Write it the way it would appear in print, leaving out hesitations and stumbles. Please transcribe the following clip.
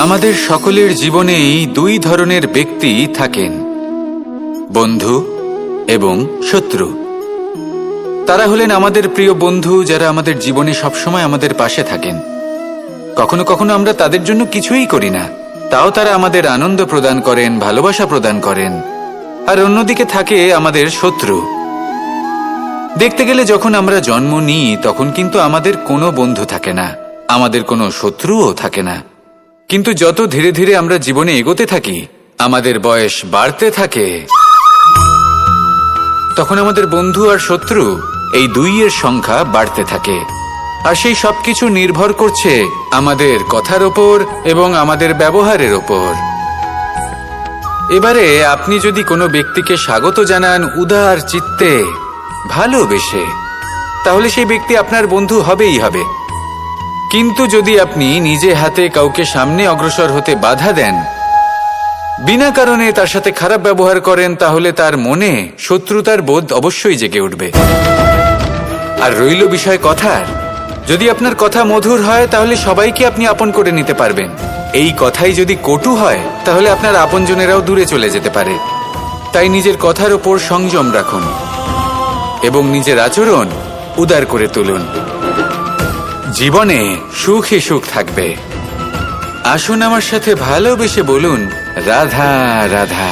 আমাদের সকলের জীবনেই দুই ধরনের ব্যক্তি থাকেন, বন্ধু এবং শত্রু। তারা হলেন আমাদের প্রিয় বন্ধু, যারা আমাদের জীবনে সবসময় আমাদের পাশে থাকেন। কখনো কখনো আমরা তাদের জন্য কিছুই করি না, তাও তারা আমাদের আনন্দ প্রদান করেন, ভালোবাসা প্রদান করেন। আর অন্যদিকে থাকে আমাদের শত্রু। দেখতে গেলে যখন আমরা জন্ম নিই তখন কিন্তু আমাদের কোনো বন্ধু থাকে না, আমাদের কোনো শত্রুও থাকে না। কিন্তু যত ধীরে ধীরে আমরা জীবনে এগোতে থাকি, আমাদের বয়স বাড়তে থাকে, তখন আমাদের বন্ধু আর শত্রু এই দুইয়ের সংখ্যা বাড়তে থাকে। আর সেই সবকিছু নির্ভর করছে আমাদের কথার ওপর এবং আমাদের ব্যবহারের ওপর। এবারে আপনি যদি কোনো ব্যক্তিকে স্বাগত জানান উদার চিত্তে, ভালোবেসে, তাহলে সেই ব্যক্তি আপনার বন্ধু হবেই হবে। কিন্তু যদি আপনি নিজে হাতে কাউকে সামনে অগ্রসর হতে বাধা দেন, বিনা কারণে তার সাথে খারাপ ব্যবহার করেন, তাহলে তার মনে শত্রুতার বোধ অবশ্যই জেগে উঠবে। আর রইল বিষয় কথার, যদি আপনার কথা মধুর হয় তাহলে সবাইকে আপনি আপন করে নিতে পারবেন। এই কথাই যদি কটু হয় তাহলে আপনার আপনজনেরাও দূরে চলে যেতে পারে। তাই নিজের কথার ওপর সংযম রাখুন এবং নিজের আচরণ উদার করে তুলুন। জীবনে সুখে সুখ থাকবে। আসুন আমার সাথে ভালোবেসে বলুন, রাধা রাধা।